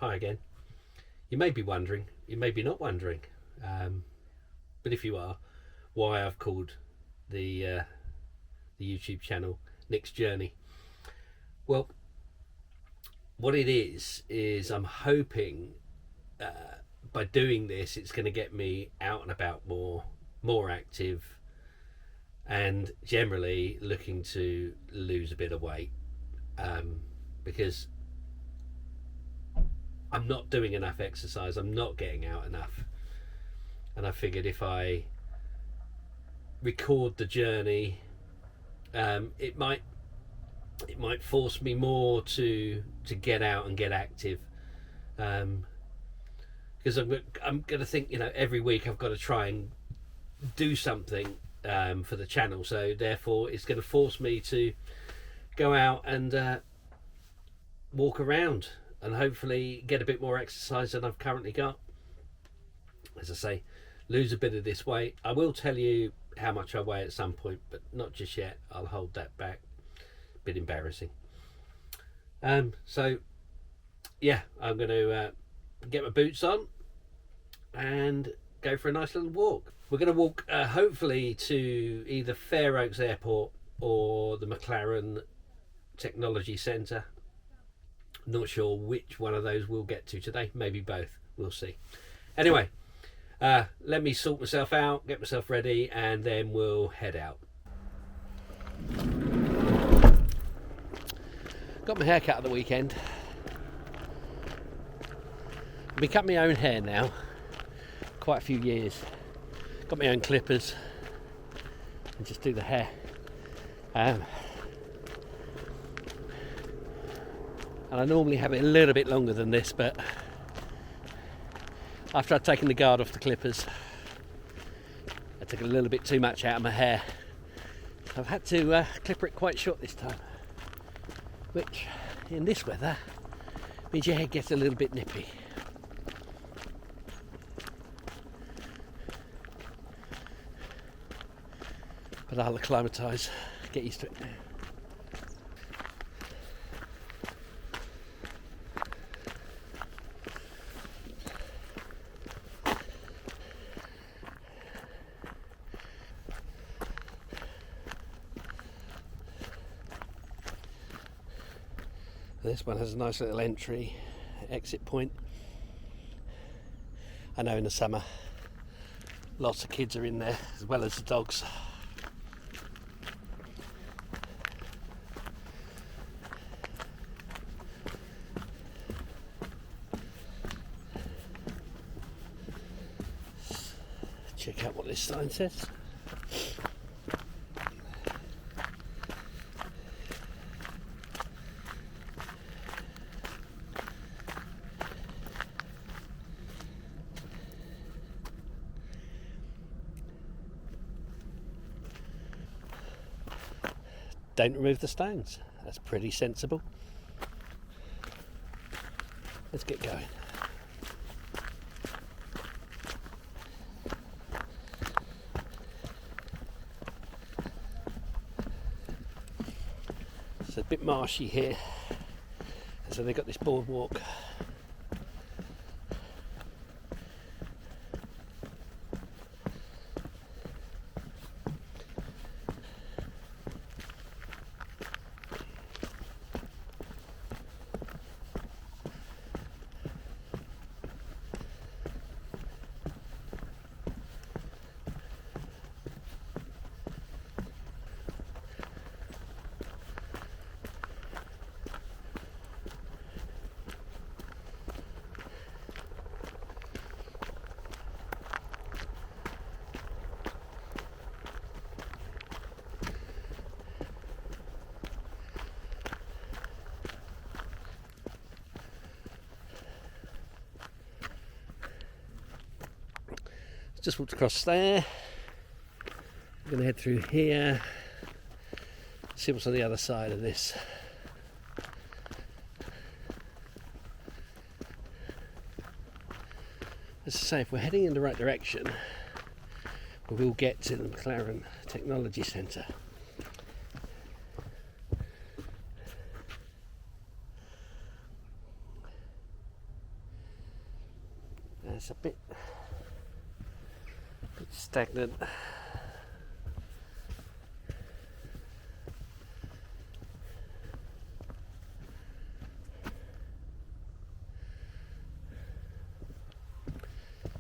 Hi again. You may be wondering, you may be not wondering, but if you are, why I've called the YouTube channel Nick's Journey. Well, what it is I'm hoping by doing this, it's going to get me out and about more active, and generally looking to lose a bit of weight, because I'm not doing enough exercise. I'm not getting out enough, and I figured if I record the journey, it might force me more to get out and get active, because I'm going to think, every week I've got to try and do something for the channel. So therefore, it's going to force me to go out and walk around and hopefully get a bit more exercise than I've currently got. As I say, lose a bit of this weight. I will tell you how much I weigh at some point, but not just yet. I'll hold that back. A bit embarrassing. So yeah, I'm going to get my boots on and go for a nice little walk. We're going to walk hopefully to either Fair Oaks Airport or the McLaren Technology Centre. Not sure which one of those we'll get to today. Maybe both. We'll see. Anyway, let me sort myself out, get myself ready, and then we'll head out. Got my hair cut at the weekend. I've been cutting my own hair now quite a few years. Got my own clippers and just do the hair. And I normally have it a little bit longer than this, but after I'd taken the guard off the clippers, I took a little bit too much out of my hair. So I've had to clipper it quite short this time, which in this weather means your hair gets a little bit nippy. But I'll acclimatise, get used to it. This one has a nice little entry, exit point. I know in the summer lots of kids are in there as well as the dogs. Check out what this sign says. Don't remove the stones. That's pretty sensible. Let's get going. It's a bit marshy here, so they've got this boardwalk. Just walked across there. I'm going to head through here, see what's on the other side of this. As I say, if we're heading in the right direction, we will get to the McLaren Technology Centre. It's a bit stagnant.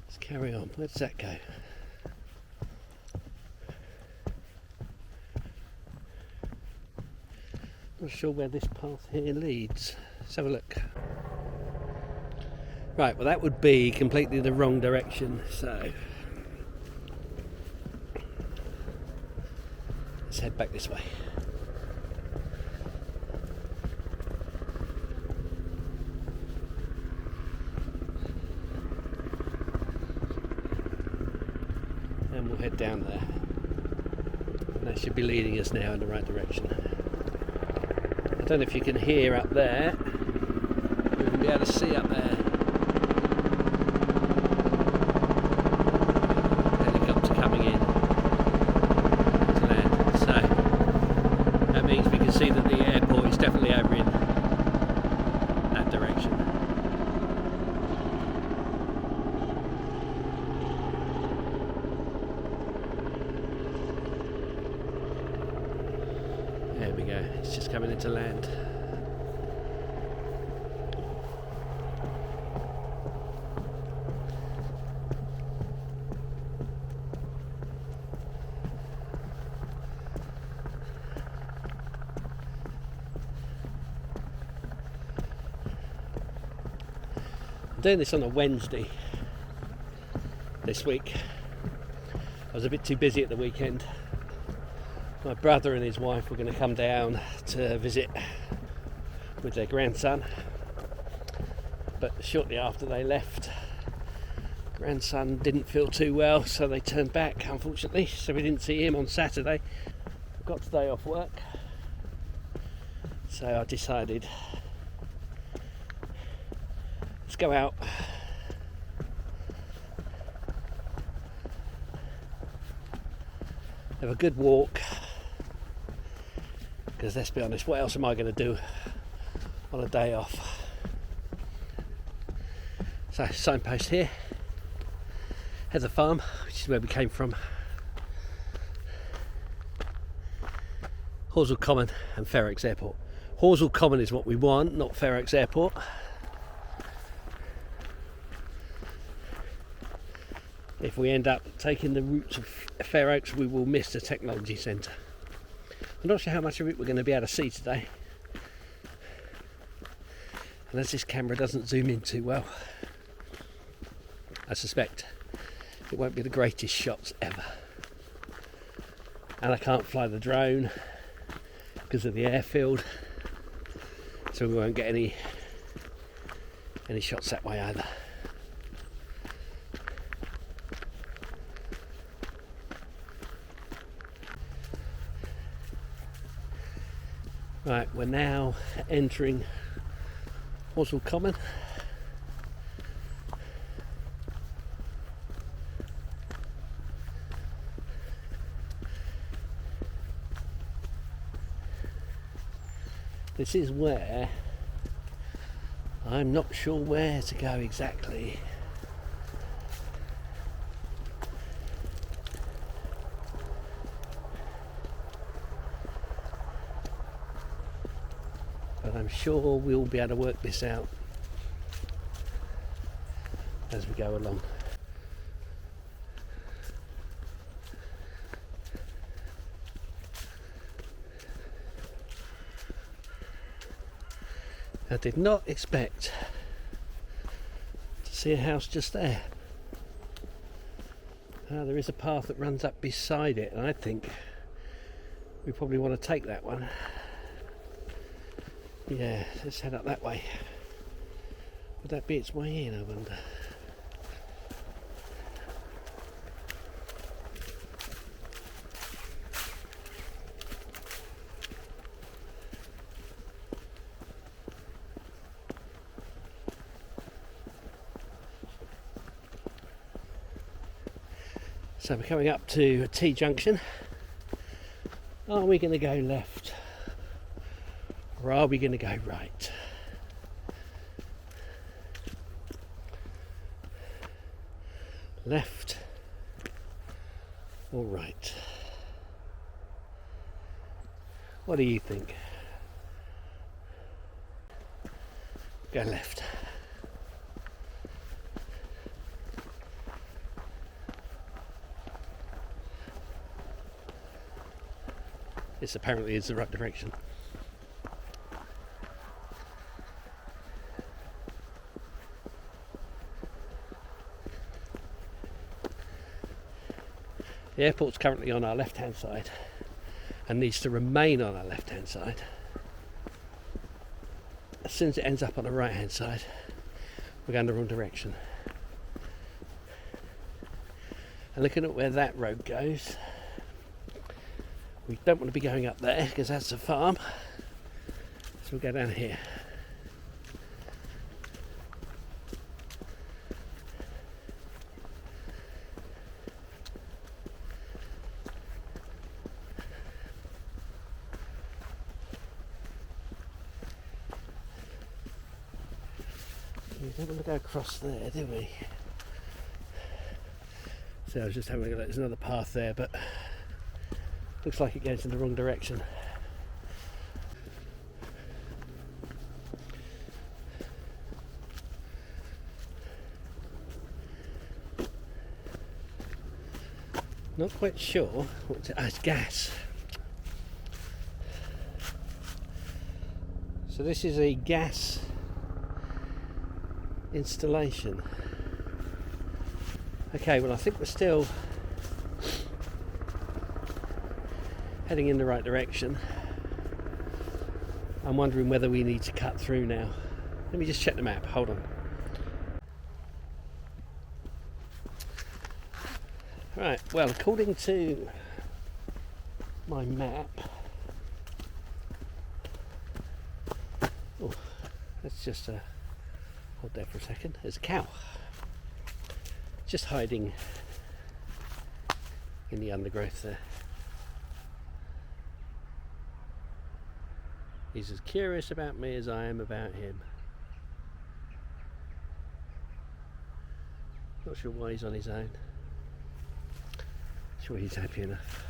Let's carry on. Where does that go? Not sure where this path here leads. Let's have a look. Right, well that would be completely the wrong direction, so let's head back this way. And we'll head down there. And that should be leading us now in the right direction. I don't know if you can hear up there. We'll be able to see up there. Helicopter coming in to land. So that means we can see that the airport is definitely over in that direction. There we go, it's just coming into land. I'm doing this on a Wednesday this week. I was a bit too busy at the weekend. My brother and his wife were going to come down to visit with their grandson, but shortly after they left, grandson didn't feel too well, so they turned back, unfortunately, so we didn't see him on Saturday. I've got today off work, so I decided let's go out, have a good walk, because let's be honest, what else am I going to do on a day off? So, signpost here, Heather Farm, which is where we came from, Horsell Common and Fair Oaks Airport. Horsell Common is what we want, not Fair Oaks Airport. If we end up taking the routes of Fair Oaks, we will miss the Technology Centre. I'm not sure how much of it we're going to be able to see today, and as this camera doesn't zoom in too well, I suspect it won't be the greatest shots ever. And I can't fly the drone because of the airfield, so we won't get any shots that way either. Right, we're now entering Horsell Common. This is where I'm not sure where to go exactly. But I'm sure we'll be able to work this out as we go along. I did not expect to see a house just there. There is a path that runs up beside it, and I think we probably want to take that one. Yeah, let's head up that way. Would that be its way in, I wonder? So we're coming up to a T-junction. Are we going to go left? Or are we going to go right? left or right? What do you think? Go left. This apparently is the right direction. The airport's currently on our left hand side and needs to remain on our left hand side. As soon as it ends up on the right hand side, we're going the wrong direction. And looking at where that road goes, we don't want to be going up there because that's a farm, so we'll go down here. We don't want to go across there, do we? So I was just having a look. There's another path there, but looks like it goes in the wrong direction. Not quite sure what's it. It's gas. So this is a gas installation. Okay, well I think we're still heading in the right direction. I'm wondering whether we need to cut through now. Let me just check the map, hold on. Right, well according to my map, oh, let's just hold there for a second. There's a cow just hiding in the undergrowth there. He's as curious about me as I am about him. Not sure why he's on his own. Sure he's happy enough.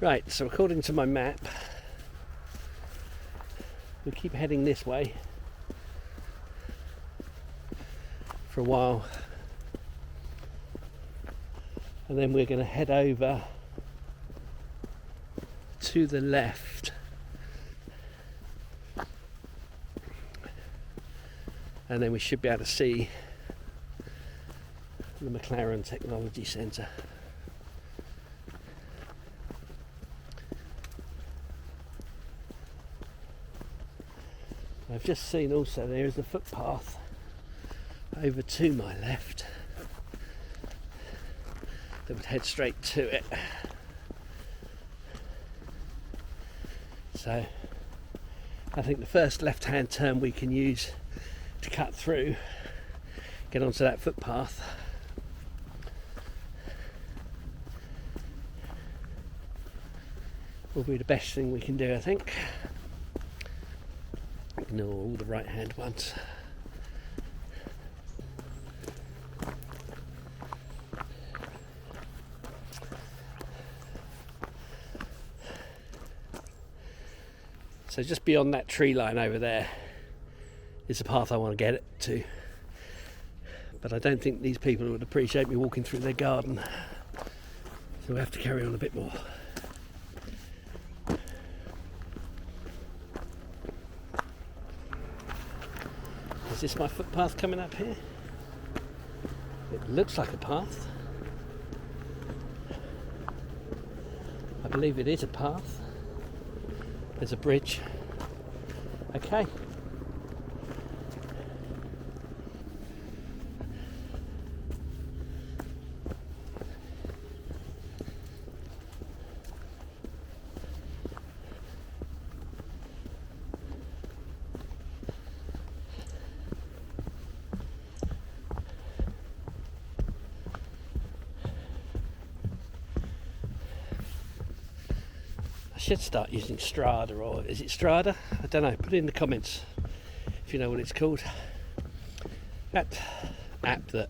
Right, so according to my map, we keep heading this way for a while, and then we're going to head over to the left, and then we should be able to see the McLaren Technology Centre. I've just seen also there is a footpath over to my left that would head straight to it. So I think the first left hand turn we can use to cut through, get onto that footpath, will be the best thing we can do, I think. Ignore all the right hand ones. So just beyond that tree line over there is the path I want to get it to, but I don't think these people would appreciate me walking through their garden, so we have to carry on a bit more. Is this my footpath coming up here? It looks like a path. I believe it is a path. There's a bridge. Okay. should start using Strada, or is it Strada? I don't know. Put it in the comments if you know what it's called. That app that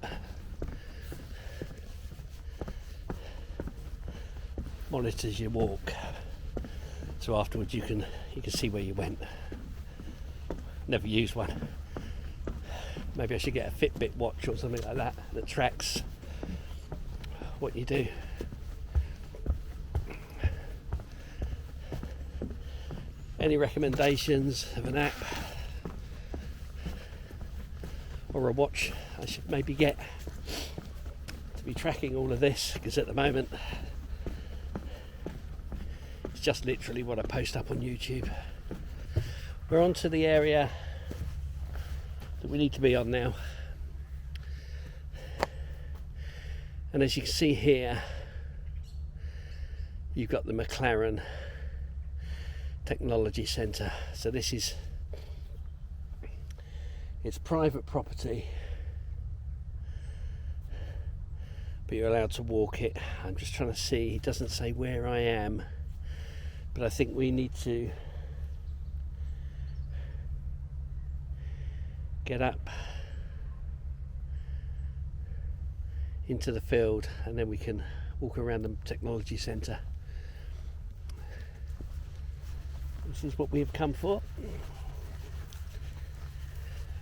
monitors your walk, so afterwards you can see where you went. Never used one. Maybe I should get a Fitbit watch or something like that that tracks what you do. Any recommendations of an app or a watch I should maybe get to be tracking all of this? Because at the moment it's just literally what I post up on YouTube. We're on to the area that we need to be on now, and as you can see here, you've got the McLaren Technology Centre. So this is, it's private property, but you're allowed to walk it. I'm just trying to see, it doesn't say where I am, but I think we need to get up into the field and then we can walk around the technology centre. This is what we've come for.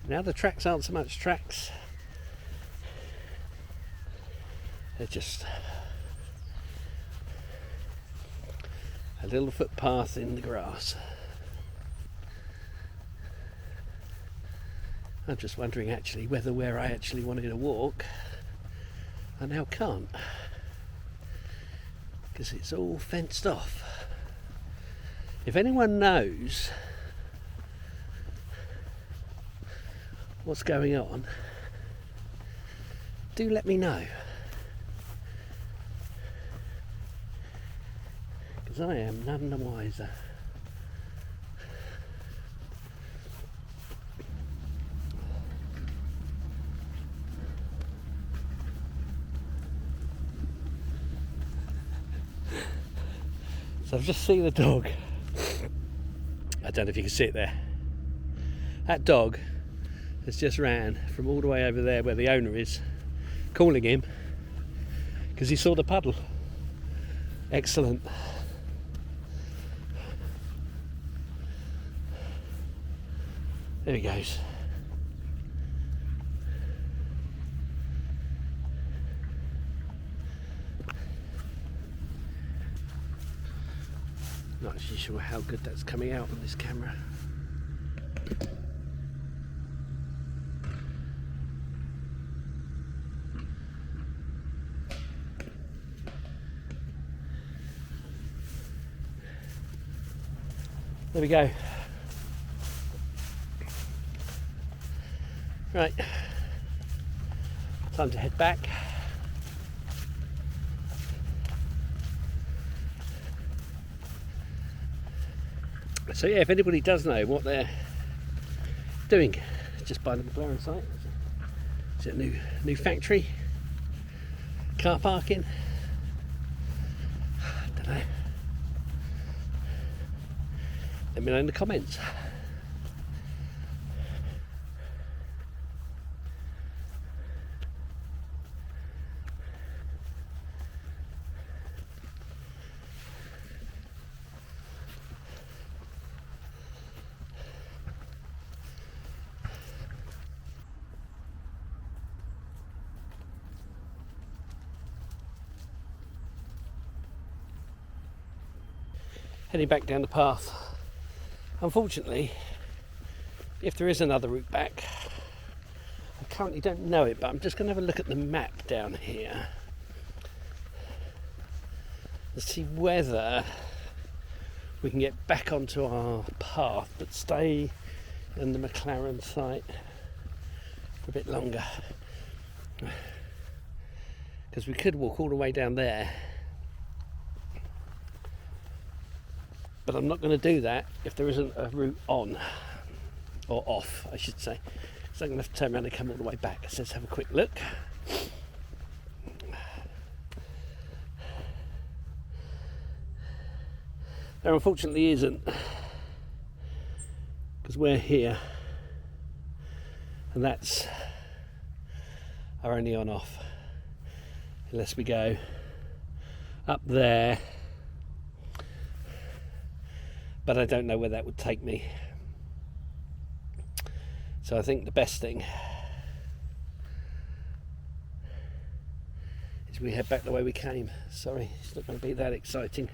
Now the tracks aren't so much tracks, they're just a little footpath in the grass. I'm just wondering actually whether where I actually wanted to walk I now can't, because it's all fenced off. If anyone knows what's going on, do let me know, because I am none the wiser. So I've just seen the dog. I don't know if you can see it there. That dog has just ran from all the way over there where the owner is, calling him because he saw the puddle. Excellent. There he goes. Not actually sure how good that's coming out on this camera. There we go. Right, time to head back. So yeah, if anybody does know what they're doing just by the McLaren site, is it a new factory, car parking? I don't know. Let me know in the comments. Heading back down the path. Unfortunately, if there is another route back, I currently don't know it, but I'm just going to have a look at the map down here and see whether we can get back onto our path but stay in the McLaren site for a bit longer, because we could walk all the way down there. But I'm not going to do that if there isn't a route on, or off I should say, so I'm going to have to turn around and come all the way back. So let's have a quick look. There unfortunately isn't, because we're here and that's our only on off, unless we go up there, but I don't know where that would take me. So I think the best thing is we head back the way we came. Sorry, it's not going to be that exciting.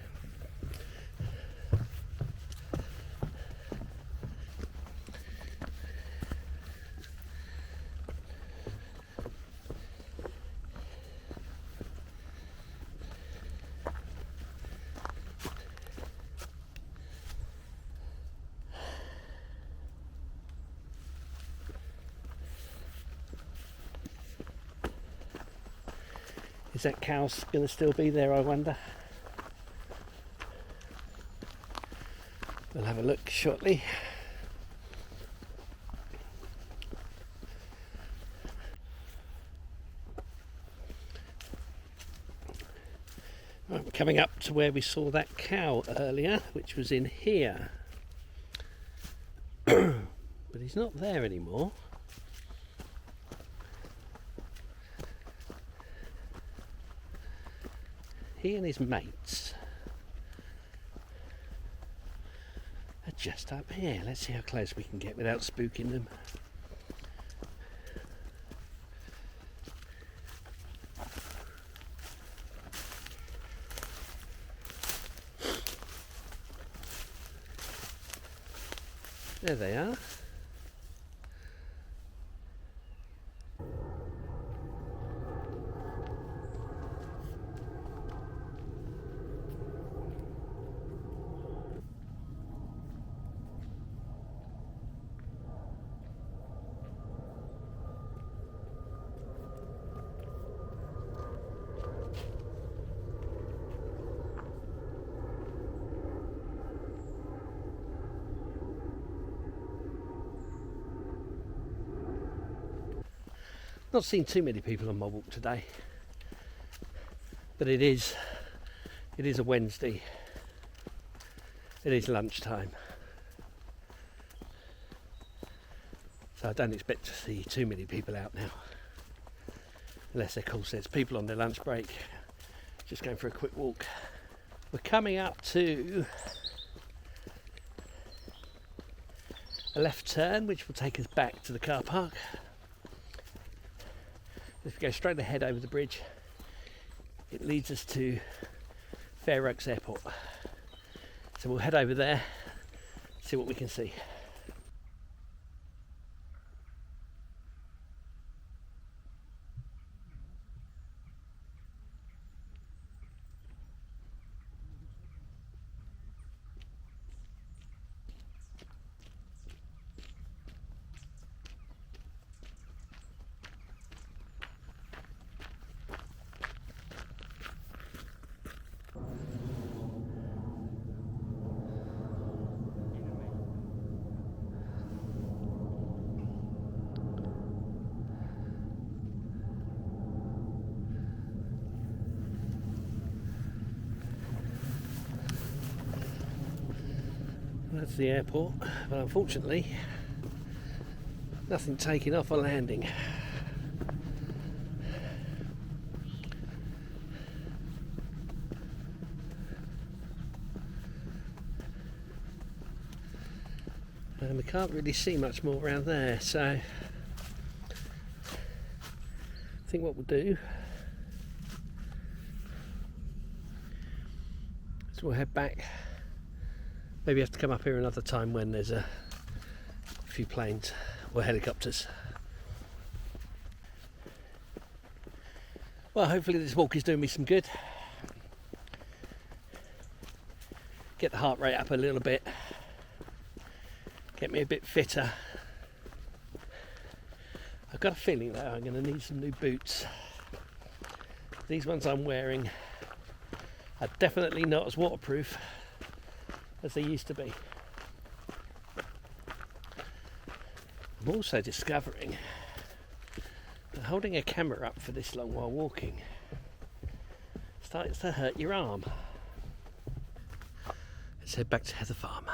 Is that cow going to still be there, I wonder? We'll have a look shortly. Right, we're coming up to where we saw that cow earlier, which was in here. But he's not there anymore. He and his mates are just up here. Let's see how close we can get without spooking them. There they are. Not seen too many people on my walk today, but it is a Wednesday. It is lunchtime, so I don't expect to see too many people out now, unless of course there's people on their lunch break just going for a quick walk. We're coming up to a left turn which will take us back to the car park. If we go straight ahead over the bridge, it leads us to Fair Oaks Airport. So we'll head over there, see what we can see. That's the airport, but unfortunately nothing taking off or landing. And we can't really see much more around there, so I think what we'll do is we'll head back. Maybe have to come up here another time when there's a few planes or helicopters. Well, hopefully this walk is doing me some good. Get the heart rate up a little bit. Get me a bit fitter. I've got a feeling though I'm going to need some new boots. These ones I'm wearing are definitely not as waterproof as they used to be. I'm also discovering that holding a camera up for this long while walking starts to hurt your arm. Let's head back to Heather Farm.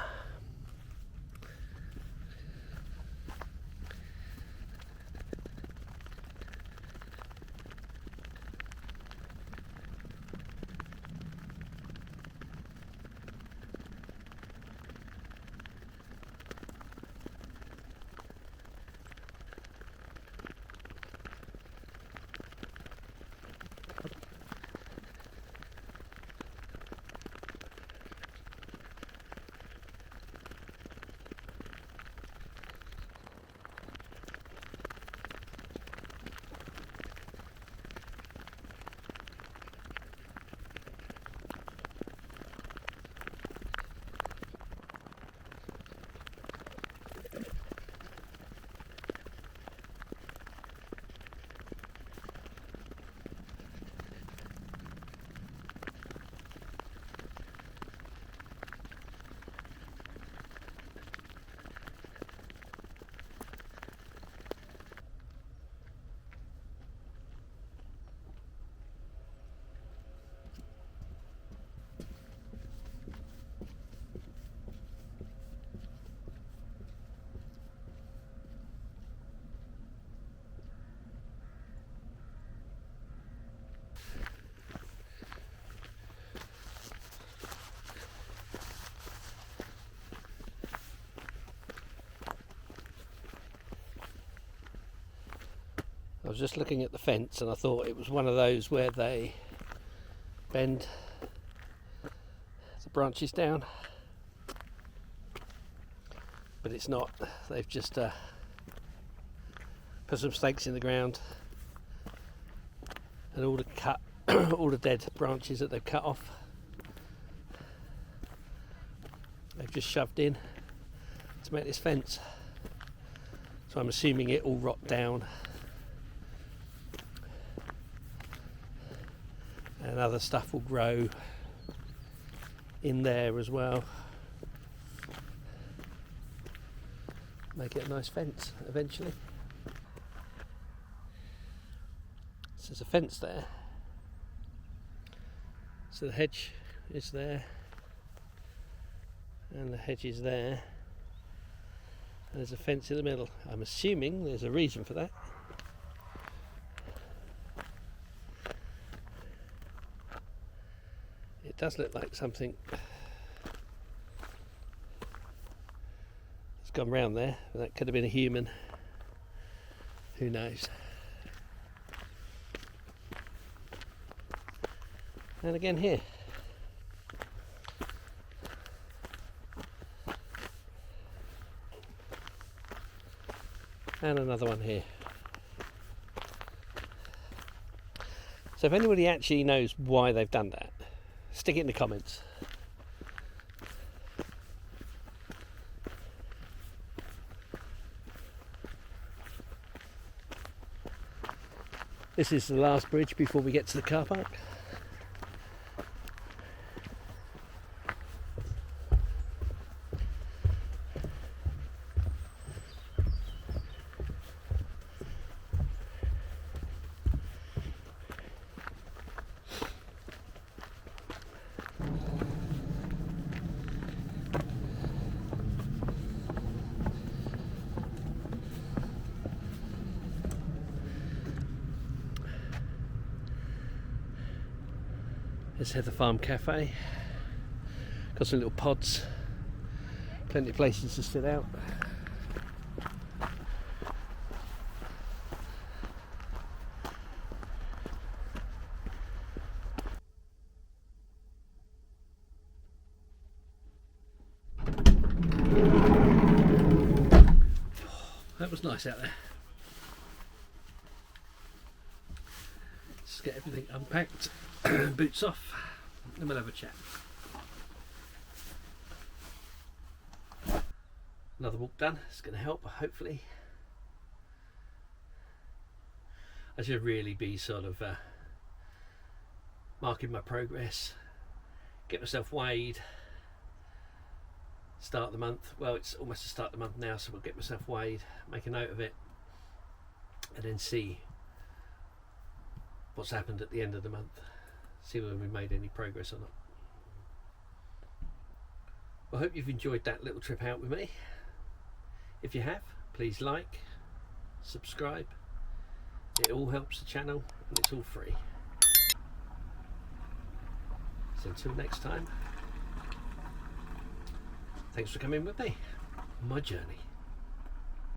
I was just looking at the fence and I thought it was one of those where they bend the branches down, but it's not. They've just put some stakes in the ground, and all the all the dead branches that they've cut off, they've just shoved in to make this fence. So I'm assuming it will rot down and other stuff will grow in there as well. Make it a nice fence eventually. So there's a fence there. So the hedge is there, and the hedge is there, and there's a fence in the middle. I'm assuming there's a reason for that. It does look like something has gone round there. That could have been a human. Who knows? And again here. And another one here. So if anybody actually knows why they've done that, stick it in the comments. This is the last bridge before we get to the car park. Let's head to the Farm Cafe. Got some little pods, plenty of places to sit out. That was nice out there. Let's get everything unpacked. Boots off, and we'll have a chat. Another walk done. It's going to help, hopefully. I should really be sort of marking my progress, get myself weighed, start the month. Well, it's almost the start of the month now, so we'll get myself weighed, make a note of it, and then see what's happened at the end of the month. See whether we made any progress or not. I hope you've enjoyed that little trip out with me. If you have, please like, subscribe. It all helps the channel and it's all free. So until next time, thanks for coming with me on my journey.